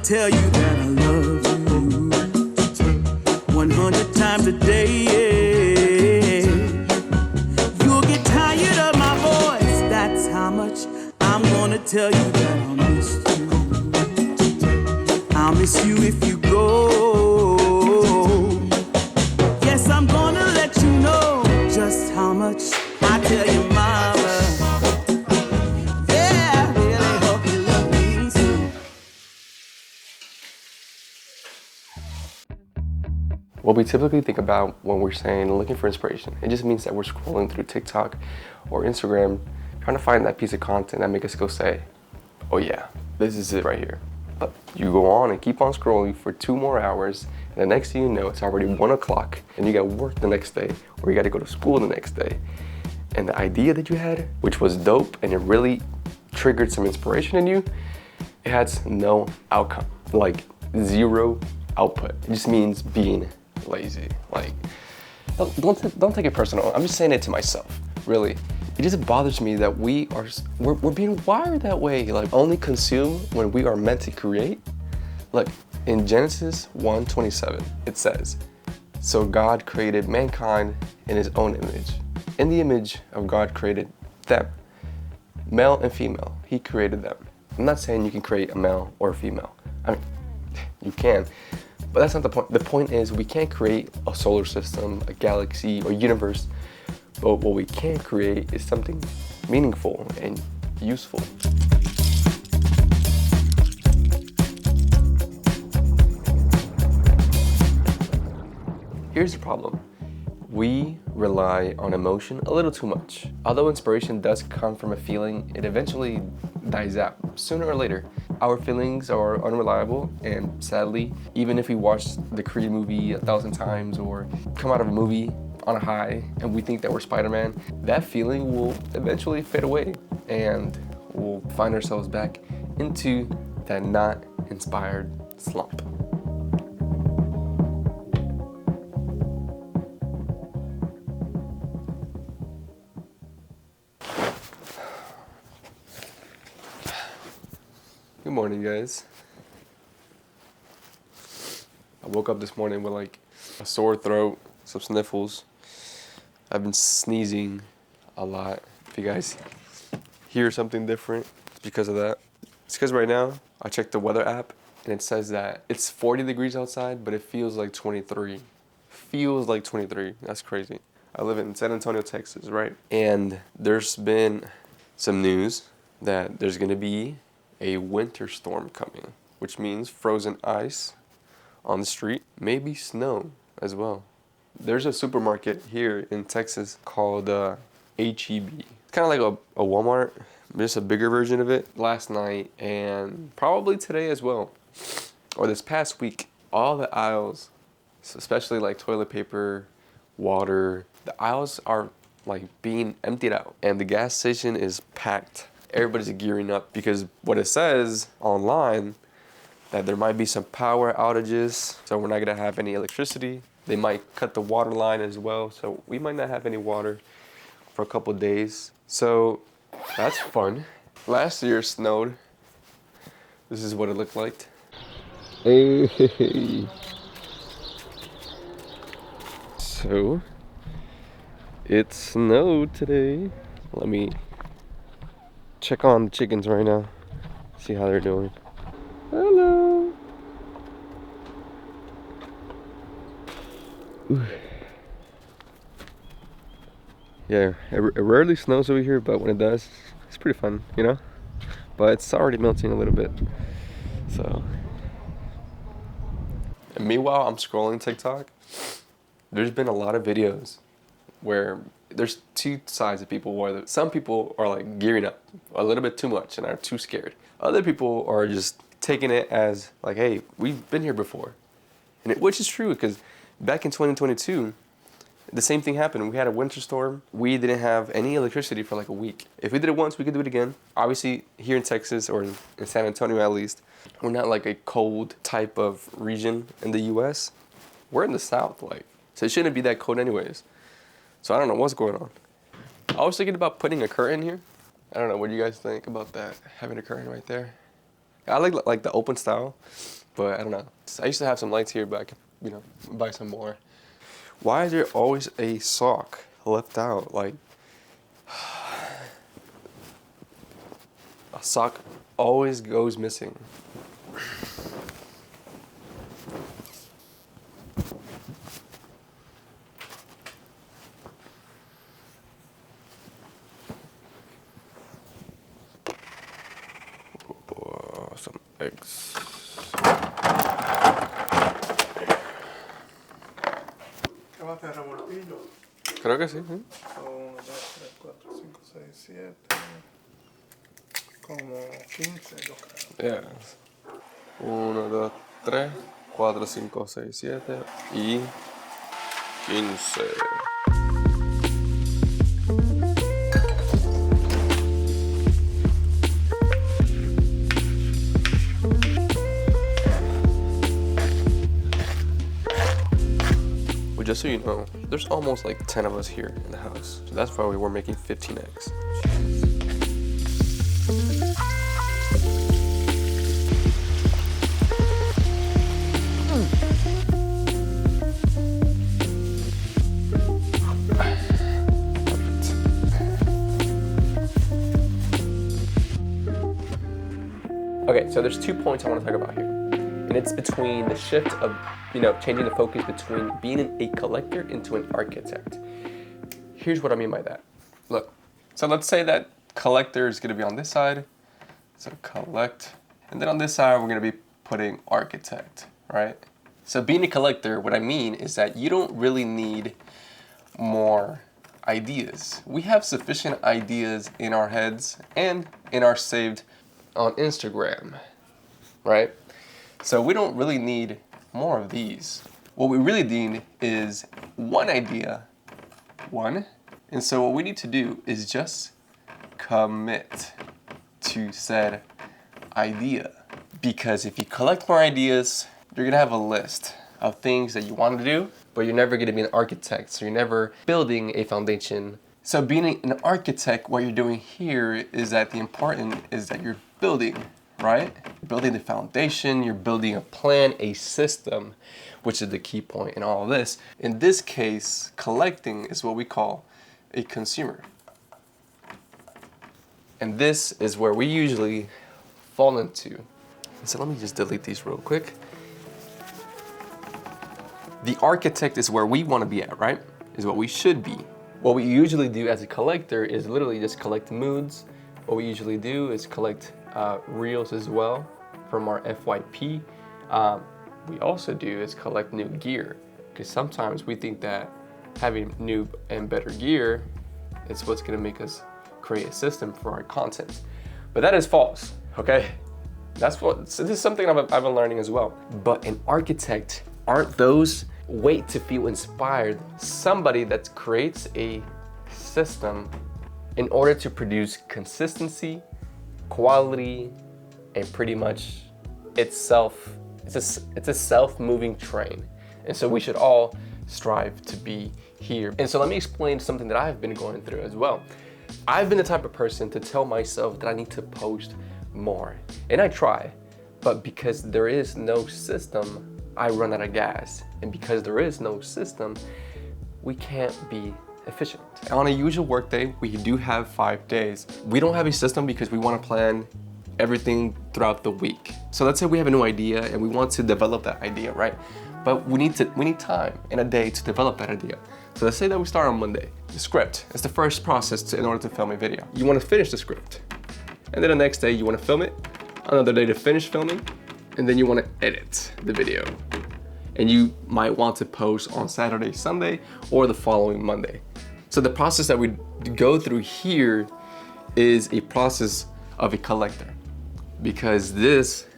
tell you that I love you 100 times a day. You'll get tired of my voice, that's how much I'm gonna tell you that I'll miss you. I'll miss you if you go. Yes, I'm gonna let you know just how much I tell you, mama. Yeah, I really hope you love me too. What we typically think about when we're saying looking for inspiration, it just means that we're scrolling through TikTok or Instagram, trying to find that piece of content that makes us go say, oh yeah, this is it right here. But you go on and keep on scrolling for 2 more hours, and the next thing you know, it's already 1 o'clock, and you got work the next day, or you got to go to school the next day. And the idea that you had, which was dope, and it really triggered some inspiration in you, it has no outcome, like 0 output. It just means being lazy. Like, don't take it personal. I'm just saying it to myself, really. It just bothers me that we're being wired that way. Like, only consume when we are meant to create. Look, in Genesis 1:27, it says, so God created mankind in his own image. In the image of God created them, male and female, he created them. I'm not saying you can create a male or a female. I mean, you can, but that's not the point. The point is we can't create a solar system, a galaxy, or universe. But what we can create is something meaningful and useful. Here's the problem. We rely on emotion a little too much. Although inspiration does come from a feeling, it eventually dies out sooner or later. Our feelings are unreliable, and sadly, even if we watch the Creed movie 1,000 times or come out of a movie on a high and we think that we're Spider-Man, that feeling will eventually fade away and we'll find ourselves back into that not inspired slump. Good morning, guys. I woke up this morning with like a sore throat, some sniffles. I've been sneezing a lot. If you guys hear something different, it's because of that. It's because right now I checked the weather app and it says that it's 40 degrees outside, but it feels like 23. Feels like 23. That's crazy. I live in San Antonio, Texas, right? And there's been some news that there's gonna be a winter storm coming, which means frozen ice on the street, maybe snow as well. There's a supermarket here in Texas called H-E-B. It's kind of like a Walmart, just a bigger version of it. Last night and probably today as well, or this past week, all the aisles, especially like toilet paper, water, the aisles are like being emptied out and the gas station is packed. Everybody's gearing up because what it says online that there might be some power outages, so we're not gonna have any electricity. They might cut the water line as well, so we might not have any water for a couple days. So that's fun. Last year it snowed. This is what it looked like. Hey. So it snowed today. Let me check on the chickens right now, see how they're doing. Hello. Ooh. Yeah, it rarely snows over here, but when it does, it's pretty fun, you know? But it's already melting a little bit, so. And meanwhile, I'm scrolling TikTok. There's been a lot of videos where there's 2 sides of people, where some people are like gearing up a little bit too much and are too scared. Other people are just taking it as like, hey, we've been here before. And which is true, because back in 2022, the same thing happened. We had a winter storm. We didn't have any electricity for like a week. If we did it once, we could do it again. Obviously, here in Texas, or in San Antonio at least, we're not like a cold type of region in the US. We're in the South, like, so it shouldn't be that cold anyways. So I don't know what's going on. I was thinking about putting a curtain here. I don't know, what do you guys think about that? Having a curtain right there? I like the open style, but I don't know. I used to have some lights here, but I could, you know, buy some more. Why is there always a sock left out? Like, a sock always goes missing. Some eggs. Acabaste de revoltillo. Creo que sí. ¿Eh? 1, 2, 3, 4, 5, 6, 7. Como 15, yo creo. Yes. 1, 2, 3, 4, 5, 6, 7 y 15. Well, just so you know, there's almost like 10 of us here in the house. So that's why we were making 15 eggs. Okay, so there's 2 points I want to talk about here. And it's between the shift of, changing the focus between being a collector into an architect. Here's what I mean by that. Look, so let's say that collector is going to be on this side. So collect. And then on this side, we're going to be putting architect, right? So being a collector, what I mean is that you don't really need more ideas. We have sufficient ideas in our heads and in our saved on Instagram, right? So we don't really need more of these. What we really need is one idea, one. And so what we need to do is just commit to said idea. Because if you collect more ideas, you're gonna have a list of things that you want to do, but you're never gonna be an architect, so you're never building a foundation. So being an architect, what you're doing here is that the important is that you're building, right? You're building the foundation, you're building a plan, a system, which is the key point in all of this. In this case, collecting is what we call a consumer. And this is where we usually fall into. So let me just delete these real quick. The architect is where we want to be at, right? Is what we should be. What we usually do as a collector is literally just collect moods. What we usually do is collect reels as well from our FYP. We also do is collect new gear, because sometimes we think that having new and better gear is what's gonna make us create a system for our content. But that is false, okay? So this is something I've been learning as well. But an architect aren't those wait to feel inspired, somebody that creates a system in order to produce consistency, quality, and pretty much it's a self-moving train. And so we should all strive to be here. And so let me explain something that I've been going through as well. I've been the type of person to tell myself that I need to post more. And I try, but because there is no system, I run out of gas. And because there is no system, we can't be efficient. On a usual workday, we do have 5 days. We don't have a system because we want to plan everything throughout the week. So let's say we have a new idea and we want to develop that idea, right? But we need time in a day to develop that idea. So let's say that we start on Monday. The script is the first process in order to film a video. You want to finish the script. And then the next day you want to film it, another day to finish filming, and then you want to edit the video. And you might want to post on Saturday, Sunday, or the following Monday. So the process that we go through here is a process of a collector. Because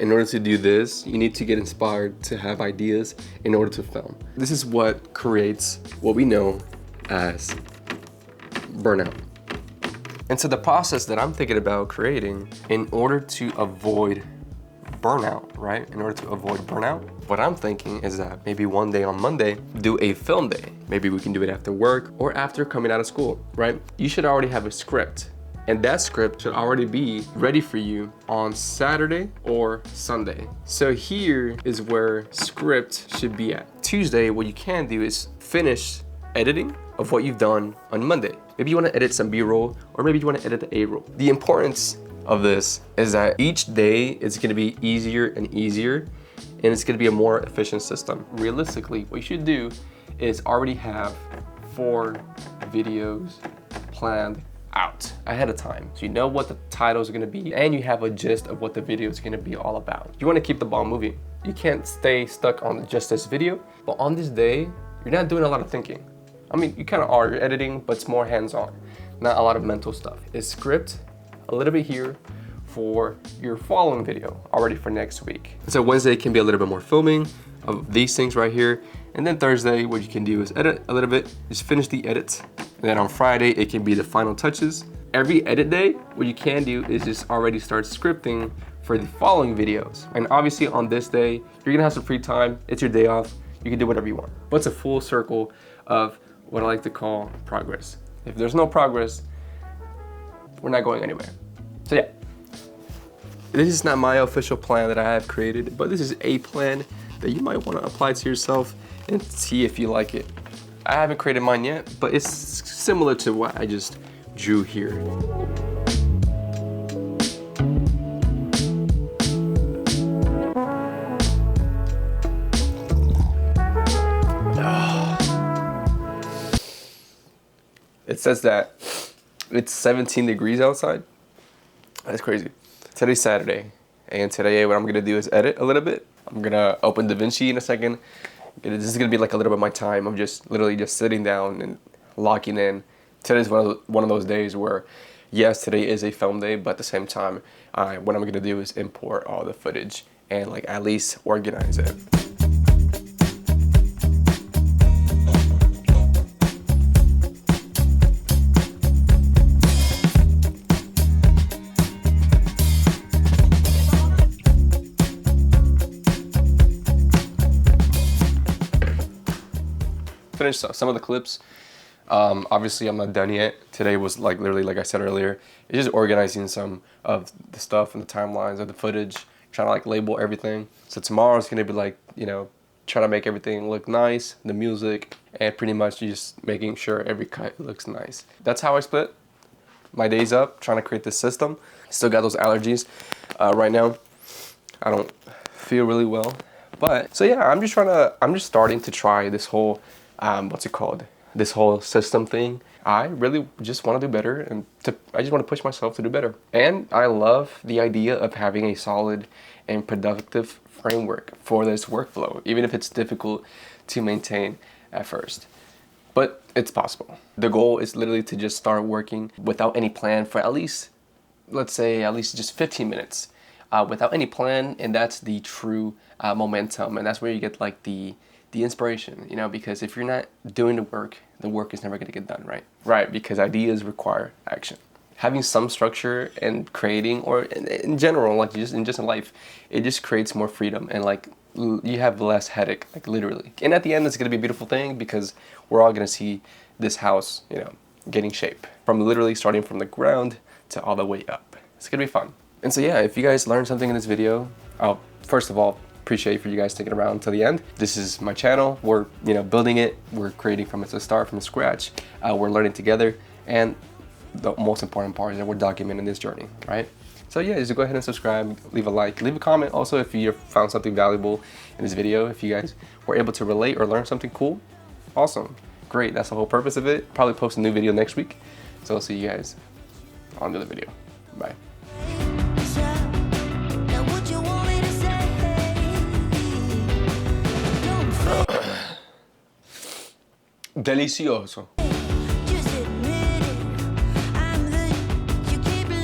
in order to do this, you need to get inspired to have ideas in order to film. This is what creates what we know as burnout. And so the process that I'm thinking about creating in order to avoid burnout, right? In order to avoid burnout, what I'm thinking is that maybe one day on Monday, do a film day. Maybe we can do it after work or after coming out of school, right? You should already have a script And that script should already be ready for you on Saturday or Sunday. So here is where script should be at. Tuesday, what you can do is finish editing of what you've done on Monday. Maybe you want to edit some B-roll, or maybe you want to edit the A-roll. The importance of this is that each day is going to be easier and easier, and it's going to be a more efficient system. Realistically, what you should do is already have 4 videos planned out ahead of time. So you know what the titles are going to be, and you have a gist of what the video is going to be all about. You want to keep the ball moving. You can't stay stuck on just this video, but on this day, you're not doing a lot of thinking. I mean, you kind of are, you're editing, but it's more hands-on, not a lot of mental stuff. It's script, a little bit here for your following video, already for next week. So Wednesday can be a little bit more filming of these things right here. And then Thursday, what you can do is edit a little bit, just finish the edits. And then on Friday, it can be the final touches. Every edit day, what you can do is just already start scripting for the following videos. And obviously on this day, you're gonna have some free time. It's your day off. You can do whatever you want. But it's a full circle of what I like to call progress. If there's no progress, we're not going anywhere. So yeah, this is not my official plan that I have created, but this is a plan that you might want to apply to yourself and see if you like it. I haven't created mine yet, but it's similar to what I just drew here. It says that it's 17 degrees outside. That's crazy. Today's Saturday, and today what I'm gonna do is edit a little bit. I'm gonna open DaVinci in a second. This is gonna be like a little bit of my time. I'm just literally just sitting down and locking in. Today's one of those days where, yes, today is a film day, but at the same time, what I'm gonna do is import all the footage and like at least organize it. Finished some of the clips. Obviously I'm not done yet. Today was like literally, like I said earlier, it's just organizing some of the stuff and the timelines of the footage, trying to like label everything. So tomorrow's gonna be like, you know, trying to make everything look nice, the music, and pretty much just making sure every cut looks nice. That's how I split my days up, trying to create this system. Still got those allergies right now. I don't feel really well, but so yeah, I'm just starting to try this whole what's it called? This whole system thing. I really just want to do better, and I just want to push myself to do better. And I love the idea of having a solid and productive framework for this workflow, even if it's difficult to maintain at first. But it's possible. The goal is literally to just start working without any plan for at least, let's say, at least just 15 minutes. Without any plan, and that's the true momentum, and that's where you get like the inspiration, you know, because if you're not doing the work is never going to get done, right? Right, because ideas require action. Having some structure and creating, or in general, like just in life, it just creates more freedom, and like you have less headache, like literally. And at the end, it's going to be a beautiful thing because we're all going to see this house, you know, getting shape from literally starting from the ground to all the way up. It's going to be fun. And so yeah, if you guys learned something in this video, I'll first of all appreciate for you guys sticking around until the end. This is my channel. We're, you know, building it. We're creating from scratch. We're learning together, and the most important part is that we're documenting this journey, right? So yeah, just go ahead and subscribe, leave a like, leave a comment. Also, if you found something valuable in this video, if you guys were able to relate or learn something cool, awesome, great. That's the whole purpose of it. Probably post a new video next week. So I'll see you guys on the video. Bye. Delicioso.